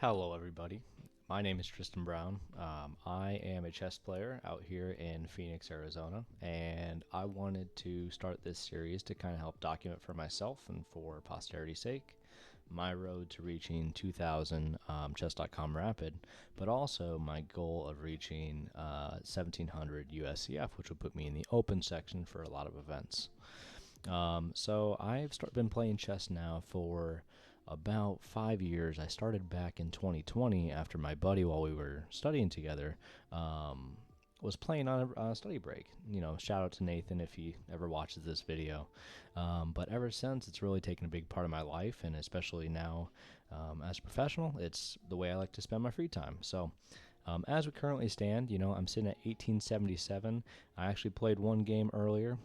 Hello, everybody. My name is Tristan Brown. I am a chess player out here in Phoenix, Arizona, and I wanted to start this series to kind of help document for myself and for posterity's sake my road to reaching 2000 chess.com rapid, but also my goal of reaching 1700 USCF, which will put me in the open section for a lot of events. So I've been playing chess now for about 5 years. I started back in 2020 after my buddy, while we were studying together, was playing on a study break. Shout out to Nathan if he ever watches this video. But ever since, it's really taken a big part of my life, and especially now as a professional, it's the way I like to spend my free time. So as we currently stand, I'm sitting at 1877. I actually played one game earlier,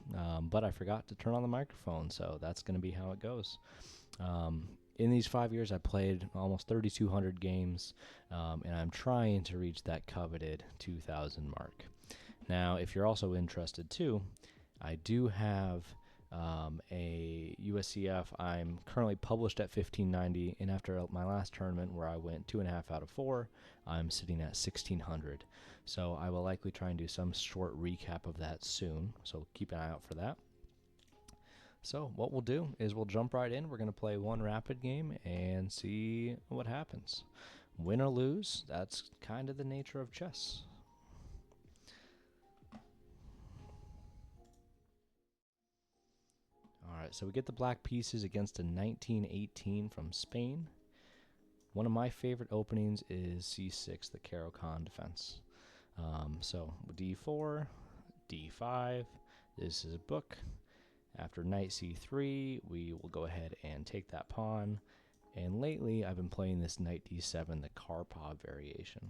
but I forgot to turn on the microphone, so that's going to be how it goes. In these 5 years, I played almost 3,200 games, and I'm trying to reach that coveted 2,000 mark. Now, if you're also interested too, I do have a USCF. I'm currently published at 1590, and after my last tournament where I went 2.5 out of 4, I'm sitting at 1600. So I will likely try and do some short recap of that soon, so keep an eye out for that. So what we'll do is we'll jump right in. We're going to play one rapid game and see what happens. Win or lose, that's kind of the nature of chess. Alright, so we get the black pieces against a 1918 from Spain. One of my favorite openings is c6, the Caro-Kann defense. So d4, d5, this is a book. After knight c3, we will go ahead and take that pawn. And lately, I've been playing this knight d7, the Karpov variation.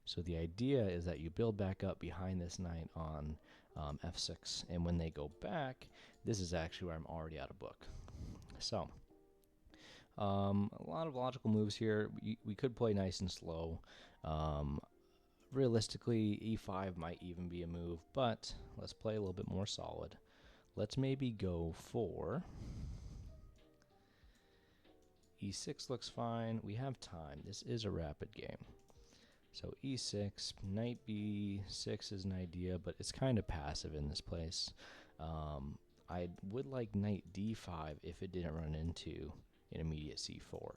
So the idea is that you build back up behind this knight on f6, and when they go back, this is actually where I'm already out of book. So a lot of logical moves here. We could play nice and slow. Realistically, e5 might even be a move, but let's play a little bit more solid. Let's maybe go for e6 looks fine. We have time. This is a rapid game. So e6, knight b6 is an idea, but it's kind of passive in this place. I would like knight d5 if it didn't run into an immediate c4.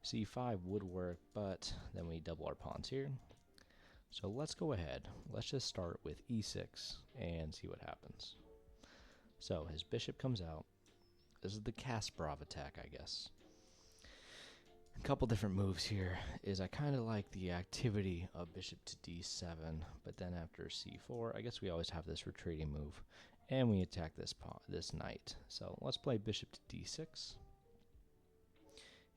c5 would work, but then we double our pawns here. So let's go ahead. Let's just start with e6 and see what happens. So his bishop comes out. This is the Kasparov attack, I guess. A couple different moves here is I kind of like the activity of bishop to d7, but then after c4, I guess we always have this retreating move, and we attack this knight. So let's play bishop to d6.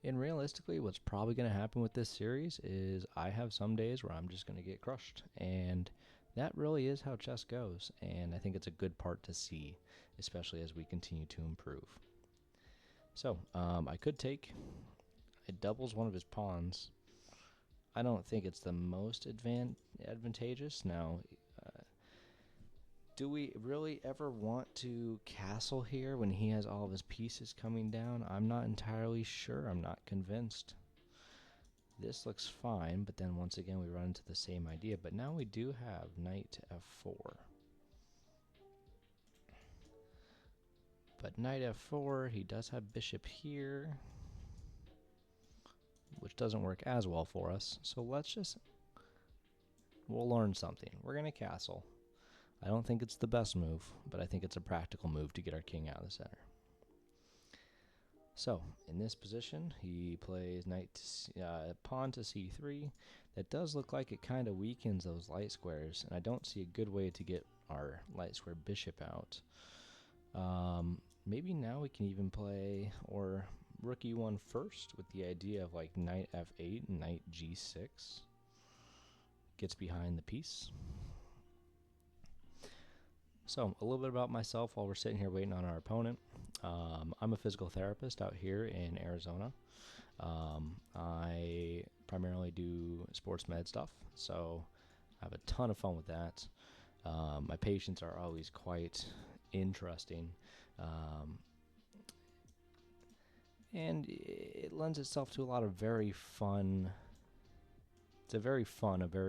And realistically, what's probably going to happen with this series is I have some days where I'm just going to get crushed, and that really is how chess goes, and I think it's a good part to see, especially as we continue to improve. So I could take. It doubles one of his pawns. I don't think it's the most advantageous. Now, do we really ever want to castle here when he has all of his pieces coming down? I'm not entirely sure. I'm not convinced. This looks fine, but then once again we run into the same idea. But now we do have knight to f4. But knight f4, he does have bishop here, which doesn't work as well for us. So we'll learn something. We're going to castle. I don't think it's the best move, but I think it's a practical move to get our king out of the center. So in this position, he plays pawn to c3. That does look like it kind of weakens those light squares, and I don't see a good way to get our light square bishop out. Maybe now we can even play rook e1 first with the idea of like knight f8 and knight g6. Gets behind the piece. So a little bit about myself while we're sitting here waiting on our opponent. I'm a physical therapist out here in Arizona. I primarily do sports med stuff, so I have a ton of fun with that. My patients are always quite interesting. And it lends itself to a lot of very fun. It's a very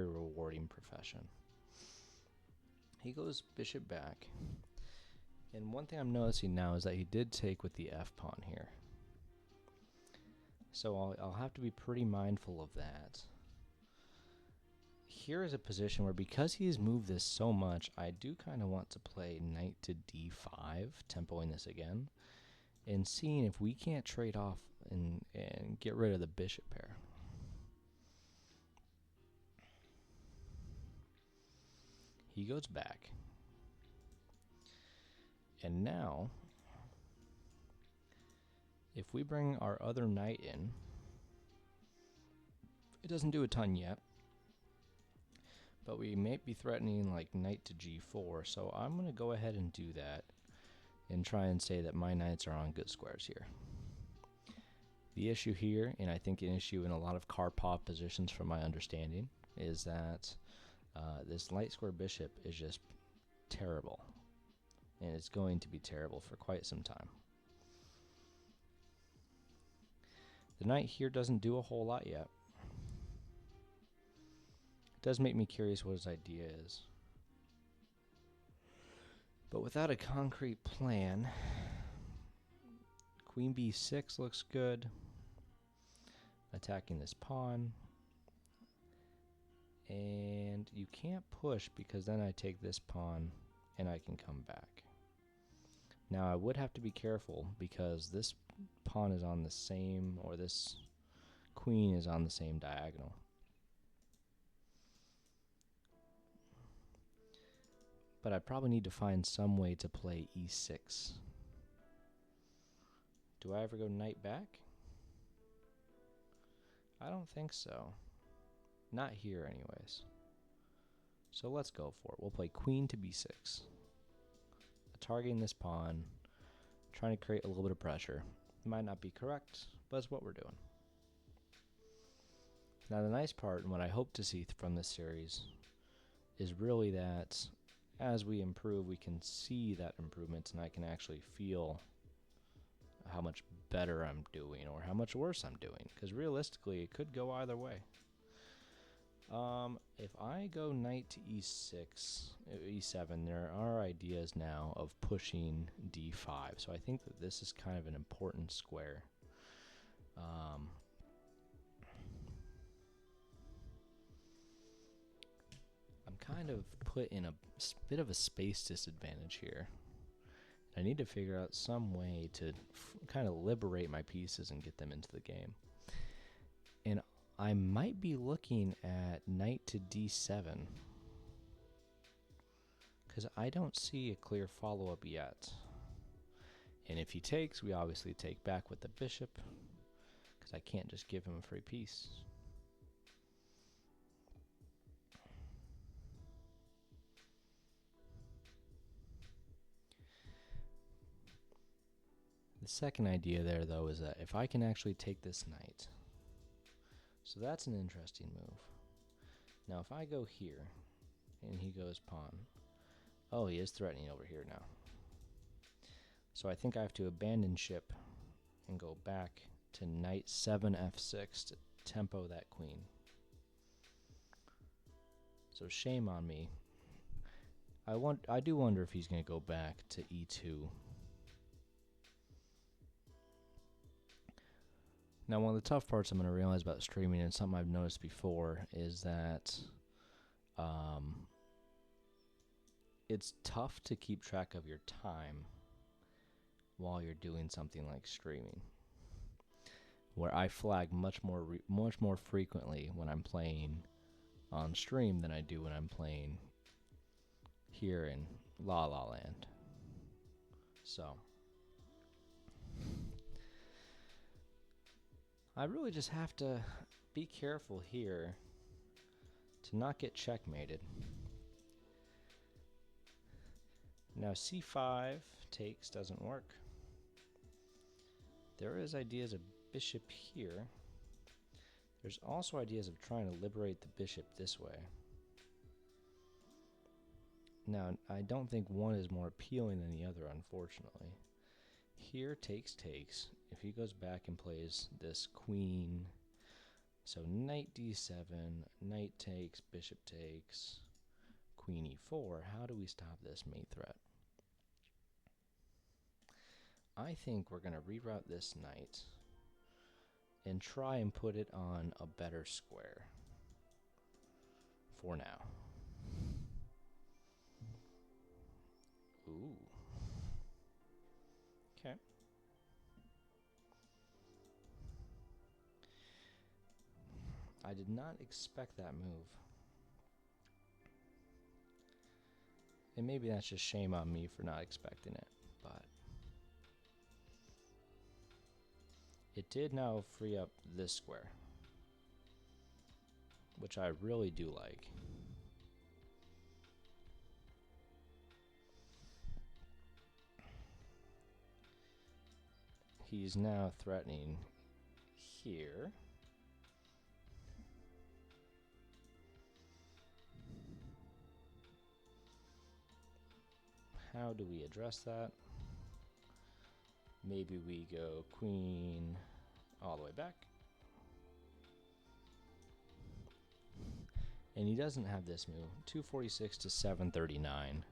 rewarding profession. He goes bishop back. And one thing I'm noticing now is that he did take with the f-pawn here. So I'll have to be pretty mindful of that. Here is a position where, because he's moved this so much, I do kind of want to play knight to d5, tempoing this again, and seeing if we can't trade off and get rid of the bishop pair. He goes back. And now, if we bring our other knight in, it doesn't do a ton yet, but we may be threatening like knight to g4, so I'm going to go ahead and do that and try and say that my knights are on good squares here. The issue here, and I think an issue in a lot of Karpov positions from my understanding, is that this light square bishop is just terrible, and it's going to be terrible for quite some time. The knight here doesn't do a whole lot yet. It does make me curious what his idea is. But without a concrete plan, queen b6 looks good. Attacking this pawn. And you can't push because then I take this pawn and I can come back. Now I would have to be careful because this pawn is on the same, or this queen is on the same diagonal. But I probably need to find some way to play e6. Do I ever go knight back? I don't think so. Not here anyways. So let's go for it. We'll play queen to b6. Targeting this pawn, trying to create a little bit of pressure. Might not be correct, but it's what we're doing. Now the nice part, and what I hope to see from this series, is really that as we improve, we can see that improvement, and I can actually feel how much better I'm doing or how much worse I'm doing, because realistically it could go either way. If I go knight to e6, e7, there are ideas now of pushing d5, so I think that this is kind of an important square. I'm kind of put in a bit of a space disadvantage here. I need to figure out some way to kind of liberate my pieces and get them into the game. And I might be looking at knight to d7 because I don't see a clear follow-up yet. And if he takes, we obviously take back with the bishop because I can't just give him a free piece. The second idea there, though, is that if I can actually take this knight, so that's an interesting move. Now if I go here and he goes pawn, oh, he is threatening over here now. So I think I have to abandon ship and go back to knight 7 f6 to tempo that queen. So shame on me. I do wonder if he's going to go back to e2. Now, one of the tough parts I'm going to realize about streaming, and something I've noticed before, is that it's tough to keep track of your time while you're doing something like streaming, where I flag much more frequently when I'm playing on stream than I do when I'm playing here in La La Land. So I really just have to be careful here to not get checkmated. Now c5 takes doesn't work. There is ideas of bishop here. There's also ideas of trying to liberate the bishop this way. Now, I don't think one is more appealing than the other, unfortunately. Here takes. If he goes back and plays this queen, so knight d7, knight takes, bishop takes, queen e4, how do we stop this mate threat? I think we're going to reroute this knight and try and put it on a better square for now. Ooh. Okay. I did not expect that move. And maybe that's just shame on me for not expecting it, but it did now free up this square, which I really do like. He's now threatening here. How do we address that? Maybe we go queen all the way back. And he doesn't have this move. 246 to 739.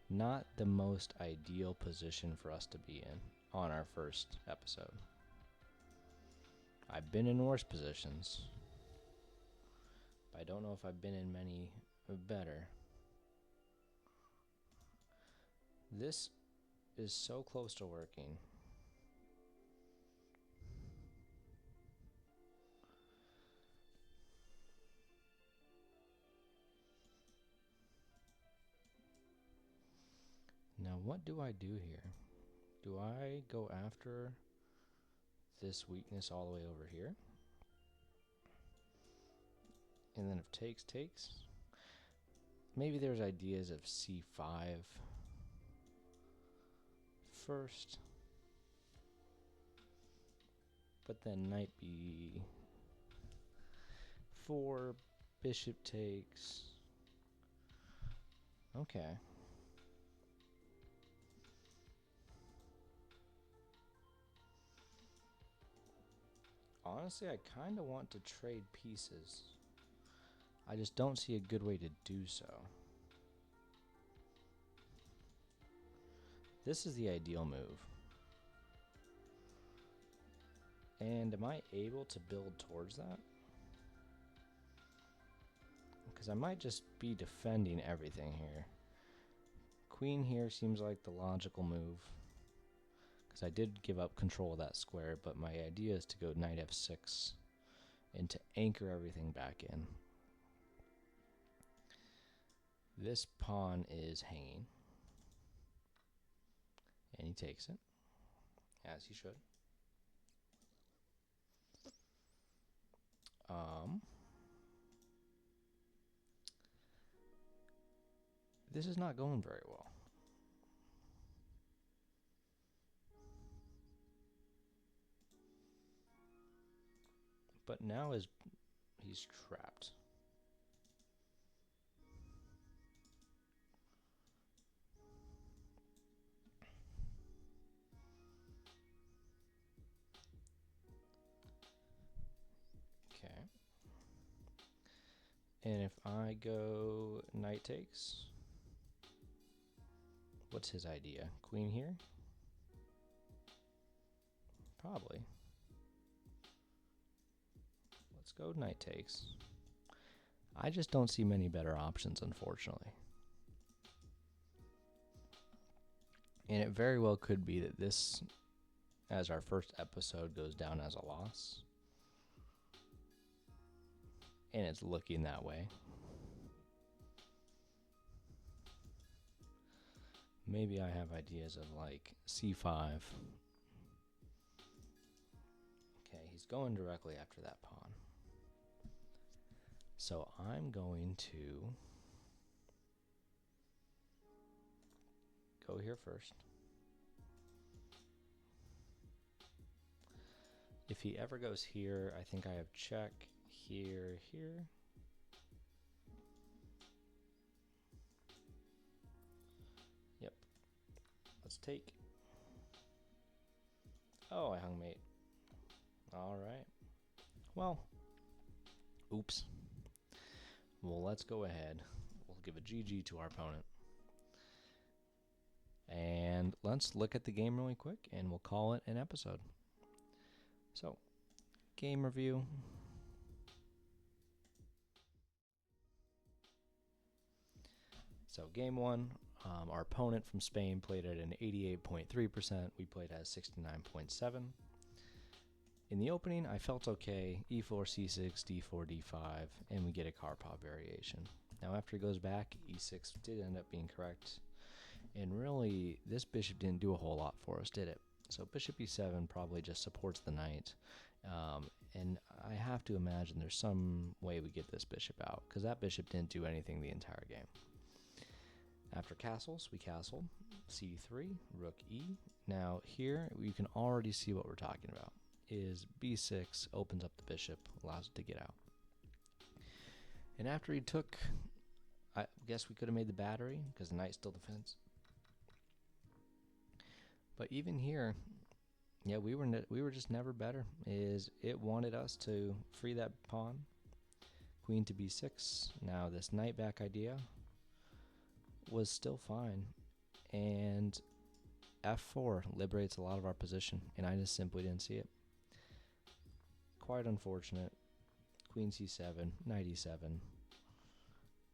Not the most ideal position for us to be in on our first episode. I've been in worse positions, but I don't know if I've been in many better. This is so close to working. Now what do I do here? Do I go after this weakness all the way over here? And then if takes. Maybe there's ideas of c5 first. But then knight b4, bishop takes. Okay. Honestly, I kind of want to trade pieces. I just don't see a good way to do so. This is the ideal move. And am I able to build towards that? Because I might just be defending everything here. Queen here seems like the logical move, because I did give up control of that square, but my idea is to go knight f6 and to anchor everything back in. This pawn is hanging, and he takes it, as he should. This is not going very well. But now he's trapped. Okay. And if I go knight takes, what's his idea? Queen here? Probably. Let's go knight takes. I just don't see many better options, unfortunately. And it very well could be that this, as our first episode, goes down as a loss. And it's looking that way. Maybe I have ideas of like c5. Okay, he's going directly after that pawn. So I'm going to go here first. If he ever goes here, I think I have check here. Yep. Let's take. Oh, I hung mate. All right. Well, oops. Well, let's go ahead. We'll give a GG to our opponent. And let's look at the game really quick, and we'll call it an episode. So, game review. So, game one, our opponent from Spain played at an 88.3%. We played at 69.7%. In the opening, I felt okay. E4, C6, D4, D5, and we get a Karpov variation. Now, after it goes back, E6 did end up being correct. And really, this bishop didn't do a whole lot for us, did it? So bishop E7 probably just supports the knight. And I have to imagine there's some way we get this bishop out, because that bishop didn't do anything the entire game. After castles, we castled. C3, rook E. Now here, you can already see what we're talking about. Is B6 opens up the bishop, allows it to get out. And after he took, I guess we could have made the battery, because the knight still defends. But even here, yeah, we were just never better. It wanted us to free that pawn, queen to b6. Now this knight back idea was still fine, and f4 liberates a lot of our position, and I just simply didn't see it. Quite unfortunate. Queen c7, knight e7,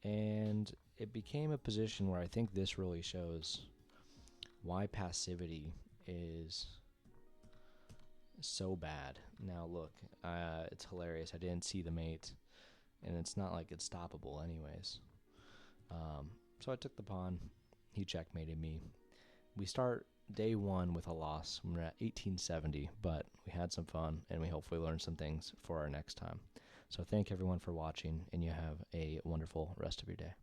and it became a position where I think this really shows why passivity is so bad. Now look, it's hilarious. I didn't see the mate, and it's not like it's stoppable anyways. So I took the pawn. He checkmated me. We start day one with a loss. We're at 1870, but we had some fun, and we hopefully learned some things for our next time. So thank everyone for watching, and you have a wonderful rest of your day.